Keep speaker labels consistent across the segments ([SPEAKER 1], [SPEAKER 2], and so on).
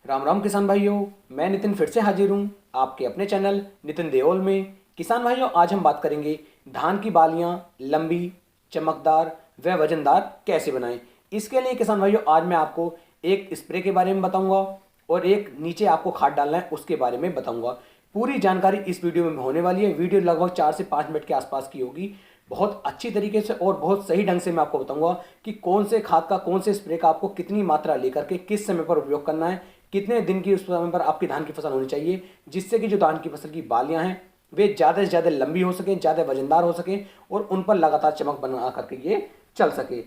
[SPEAKER 1] राम राम किसान भाइयों। मैं नितिन फिर से हाजिर हूँ आपके अपने चैनल नितिन देओल में। किसान भाइयों, आज हम बात करेंगे धान की बालियाँ लंबी, चमकदार व वजनदार कैसे बनाएं। इसके लिए किसान भाइयों, आज मैं आपको एक स्प्रे के बारे में बताऊंगा और एक नीचे आपको खाद डालना है उसके बारे में बताऊंगा। पूरी जानकारी इस वीडियो में होने वाली है। वीडियो लगभग 4 से 5 मिनट के आसपास की होगी। बहुत अच्छी तरीके से और बहुत सही ढंग से मैं आपको बताऊंगा कि कौन से खाद का, कौन से स्प्रे का आपको कितनी मात्रा लेकर के किस समय पर उपयोग करना है, कितने दिन की उस समय पर आपकी धान की फसल होनी चाहिए, जिससे कि जो धान की फसल की बालियां हैं वे ज़्यादा से ज़्यादा लंबी हो सकें, ज़्यादा वजनदार हो सकें और उन पर लगातार चमक बना करके ये चल सके।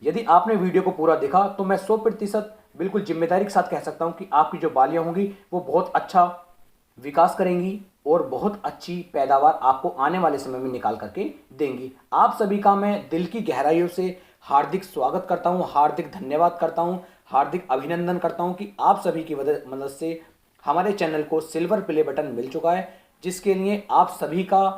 [SPEAKER 1] यदि आपने वीडियो को पूरा देखा तो मैं 100% बिल्कुल जिम्मेदारी के साथ कह सकता हूं कि आपकी जो बालियां होंगी वो बहुत अच्छा विकास करेंगी और बहुत अच्छी पैदावार आपको आने वाले समय में निकाल करके देंगी। आप सभी का मैं दिल की गहराइयों से हार्दिक स्वागत करता हूं, हार्दिक धन्यवाद करता हूं, हार्दिक अभिनंदन करता हूं कि आप सभी की मदद से हमारे चैनल को सिल्वर प्ले बटन मिल चुका है, जिसके लिए आप सभी का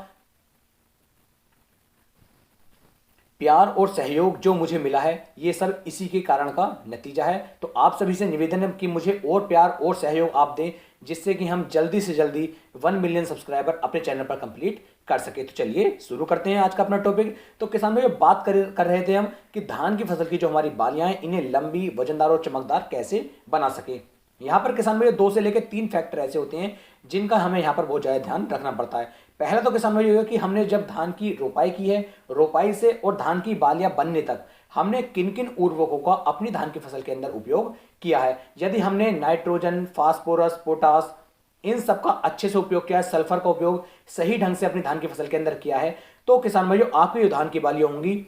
[SPEAKER 1] प्यार और सहयोग जो मुझे मिला है ये सब इसी के कारण का नतीजा है। तो आप सभी से निवेदन है कि मुझे और प्यार और सहयोग आप दें, जिससे कि हम जल्दी से जल्दी 1 मिलियन सब्सक्राइबर अपने चैनल पर कंप्लीट कर सके। तो चलिए शुरू करते हैं आज का अपना टॉपिक। तो किसान भाई, बात कर रहे थे हम कि धान की फसल की जो हमारी बालियां हैं इन्हें लंबी, वजनदार और चमकदार कैसे बना सके। यहाँ पर किसान भाई 2 से लेकर 3 फैक्टर ऐसे होते हैं जिनका हमें यहाँ पर बहुत ज़्यादा ध्यान रखना पड़ता है। पहला तो किसान भाई होगा कि हमने जब धान की रोपाई की है, रोपाई से और धान की बालियां बनने तक हमने किन किन उर्वरकों का अपनी धान की फसल के अंदर उपयोग किया है। यदि हमने नाइट्रोजन, फास्फोरस, पोटास इन सब का अच्छे से उपयोग किया है, सल्फर का उपयोग सही ढंग से अपनी धान की फसल के अंदर किया है, तो किसान भाइयों आपकी जो धान की बालियां होंगी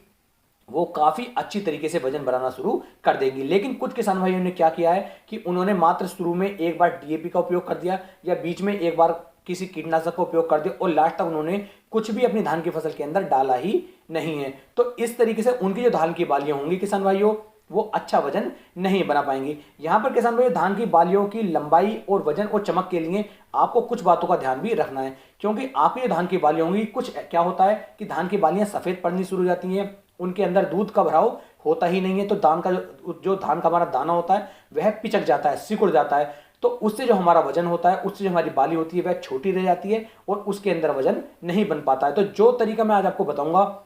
[SPEAKER 1] वो काफी अच्छी तरीके से वजन बनाना शुरू कर देंगी। लेकिन कुछ किसान भाइयों ने क्या किया है कि उन्होंने मात्र शुरू में एक बार डीएपी का उपयोग कर दिया या बीच में एक बार किसी कीटनाशक का उपयोग कर दिया और लास्ट तक उन्होंने कुछ भी अपनी धान की फसल के अंदर डाला ही नहीं है। तो इस तरीके से उनकी जो धान की बालियां होंगी किसान भाइयों वो अच्छा वजन नहीं बना पाएंगे। यहां पर किसान भाइयों धान की बालियों की लंबाई और वजन और चमक के लिए आपको कुछ बातों का ध्यान भी रखना है, क्योंकि आपकी जो धान की बालियां होंगी, कुछ क्या होता है कि धान की बालियां सफेद पड़नी शुरू हो जाती हैं, उनके अंदर दूध का भराव होता ही नहीं है, तो धान का हमारा दाना होता है वह पिचक जाता है, सिकुड़ जाता है। तो उससे जो हमारा वजन होता है, उससे जो हमारी बाली होती है वह छोटी रह जाती है और उसके अंदर वजन नहीं बन पाता है। तो जो तरीका मैं आज आपको बताऊंगा,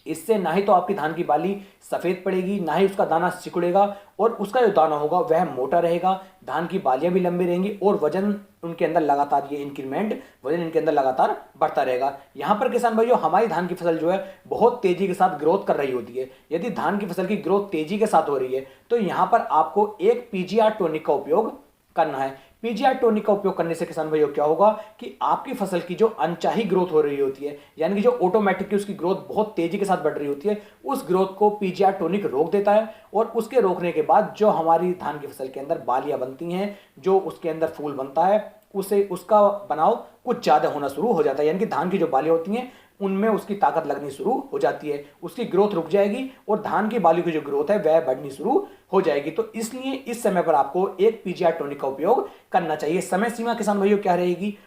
[SPEAKER 1] इससे ना ही तो आपकी धान की बाली सफेद पड़ेगी, ना ही उसका दाना सिकुड़ेगा और उसका जो दाना होगा वह मोटा रहेगा, धान की बालियां भी लंबी रहेंगी और वजन उनके अंदर लगातार ये इंक्रीमेंट, वजन इनके अंदर लगातार बढ़ता रहेगा। यहां पर किसान भाइयों हमारी धान की फसल जो है बहुत तेजी के साथ ग्रोथ कर रही होती है। यदि धान की फसल की ग्रोथ तेजी के साथ हो रही है तो यहां पर आपको एक पीजीआर टॉनिक का उपयोग करना है। पीजीआर टॉनिक का उपयोग करने से किसान भाइयों क्या होगा कि आपकी फसल की जो अनचाही ग्रोथ हो रही होती है, यानी कि जो ऑटोमेटिकली उसकी ग्रोथ बहुत तेजी के साथ बढ़ रही होती है, उस ग्रोथ को पीजीआर टॉनिक रोक देता है और उसके रोकने के बाद जो हमारी धान की फसल के अंदर बालियां बनती हैं, जो उसके अंदर फूल बनता है, उसे उसका बनाव कुछ ज्यादा होना शुरू हो जाता है। यानी कि धान की जो बालियां होती हैं उनमें उसकी ताकत लगनी शुरू हो जाती है, उसकी ग्रोथ रुक जाएगी और धान की बालियों की जो ग्रोथ है वह बढ़नी शुरू हो जाएगी। तो इसलिए इस समय पर आपको एक पीजीआर टॉनिक का उपयोग करना चाहिए। समय सीमा किसान भाइयों क्या रहेगी,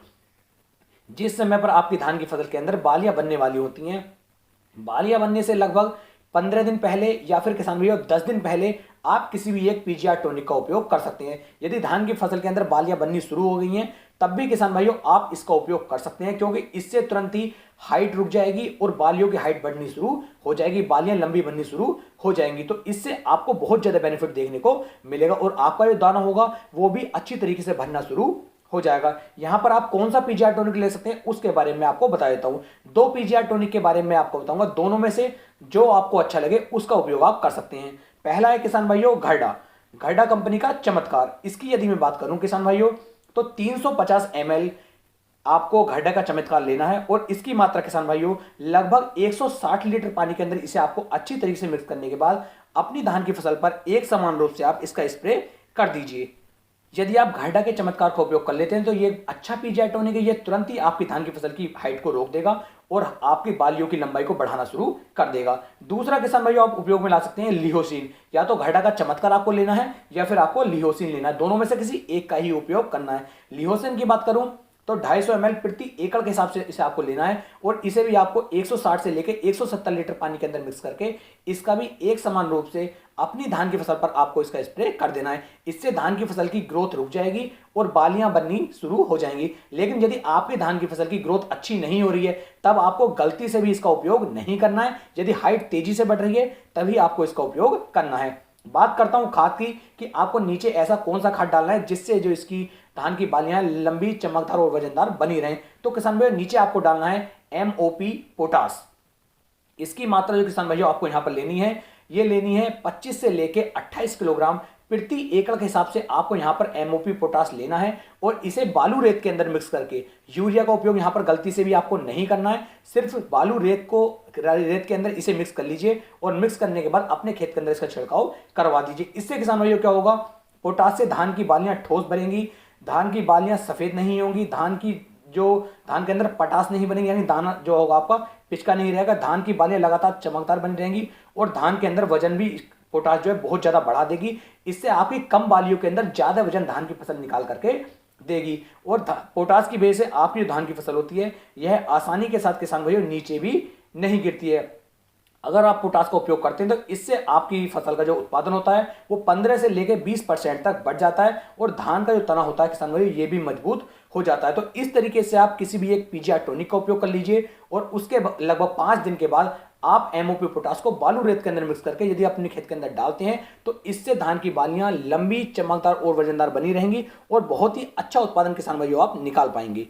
[SPEAKER 1] जिस समय पर आपकी धान की फसल के अंदर बालियां बनने वाली होती हैं, बालियां बनने से लगभग 15 दिन पहले या फिर किसान भाइयों 10 दिन पहले आप किसी भी एक पीजीआर टॉनिक का उपयोग कर सकते हैं। यदि धान की फसल के अंदर बालियां बननी शुरू हो गई हैं तब भी किसान भाइयों आप इसका उपयोग कर सकते हैं, क्योंकि इससे तुरंत ही हाइट रुक जाएगी और बालियों की हाइट बढ़नी शुरू हो जाएगी, बालियां लंबी बननी शुरू हो जाएंगी। तो इससे आपको बहुत ज्यादा बेनिफिट देखने को मिलेगा और आपका जो दाना होगा वो भी अच्छी तरीके से भरना शुरू हो जाएगा। यहां पर आप कौन सा पीजीआर टॉनिक ले सकते हैं उसके बारे में आपको बता देता हूं। 2 पीजीआर टॉनिक के बारे में आपको बताऊंगा, दोनों में से जो आपको अच्छा लगे उसका उपयोग आप कर सकते हैं। पहला है किसान भाइयों घरडा, घरडा कंपनी का चमत्कार। इसकी यदि मैं बात करूं किसान भाइयों तो 350 ml आपको घरडा का चमत्कार लेना है और इसकी मात्रा किसान भाइयों लगभग 160 लीटर पानी के अंदर इसे आपको अच्छी तरीके से मिक्स करने के बाद अपनी धान की फसल पर एक समान रूप से आप इसका स्प्रे कर दीजिए। यदि आप घरडा के चमत्कार का उपयोग कर लेते हैं तो ये अच्छा पीजीआर टॉनिक है, ये तुरंत ही आपकी धान की फसल की हाइट को रोक देगा और आपकी बालियों की लंबाई को बढ़ाना शुरू कर देगा। दूसरा किसान भाइयों आप उपयोग में ला सकते हैं लिहोसिन। या तो घरडा का चमत्कार आपको लेना है या फिर आपको लिहोसिन लेना है, दोनों में से किसी एक का ही उपयोग करना है। लिहोसिन की बात करूं तो 250 ml प्रति एकड़ के हिसाब से इसे आपको लेना है और इसे भी आपको 160 से लेकर 170 लीटर पानी के अंदर मिक्स करके इसका भी एक समान रूप से अपनी धान की फसल पर आपको इसका स्प्रे कर देना है। इससे धान की फसल की ग्रोथ रुक जाएगी और बालियां बननी शुरू हो जाएंगी। लेकिन यदि आपकी धान की फसल की ग्रोथ अच्छी नहीं हो रही है तब आपको गलती से भी इसका उपयोग नहीं करना है। यदि हाइट तेजी से बढ़ रही है तभी आपको इसका उपयोग करना है। बात करता हूं खाद की कि आपको नीचे ऐसा कौन सा खाद डालना है जिससे जो इसकी धान की बालियां लंबी, चमकदार और वजनदार बनी रहें। तो किसान भाइयों नीचे आपको डालना है MOP पोटास। इसकी मात्रा जो किसान भाइयों आपको यहां पर लेनी है, ये लेनी है 25 से लेके 28 किलोग्राम प्रति एकड़ के हिसाब से आपको यहां पर MOP पोटास लेना है और इसे बालू रेत के अंदर मिक्स करके, यूरिया का उपयोग यहां पर गलती से भी आपको नहीं करना है। सिर्फ बालू रेत के अंदर इसे मिक्स कर लीजिए और मिक्स करने के बाद अपने खेत के अंदर इसका छिड़काव करवा दीजिए। इससे किसान भाइयों क्या होगा, पोटास से धान की बालियां ठोस भरेंगी, धान की बालियां सफेद नहीं होंगी, धान के अंदर पटास नहीं बनेगी, यानी दाना जो होगा आपका पिचका नहीं रहेगा, धान की बालियां लगातार चमकदार बनी रहेंगी और धान के अंदर वजन भी पोटास जो है बहुत ज्यादा बढ़ा देगी। इससे आपकी कम बालियों के अंदर ज्यादा वजन धान की फसल निकाल करके देगी और पोटास की वजह से आपकी जो धान की फसल होती है यह आसानी के साथ किसान भाइयों नीचे भी नहीं गिरती है। अगर आप पोटास का उपयोग करते हैं तो इससे आपकी फसल का जो उत्पादन होता है वो 15 से लेकर 20% तक बढ़ जाता है और धान का जो तना होता है किसान भाइयों ये भी मजबूत हो जाता है। तो इस तरीके से आप किसी भी एक PGR टॉनिक का उपयोग कर लीजिए और उसके लगभग 5 दिन के बाद आप MOP पोटास को बालू रेत के अंदर मिक्स करके यदि अपने खेत के अंदर डालते हैं तो इससे धान की बालियां लंबी, चमकदार और वजनदार बनी रहेंगी और बहुत ही अच्छा उत्पादन किसान भाइयों आप निकाल पाएंगे।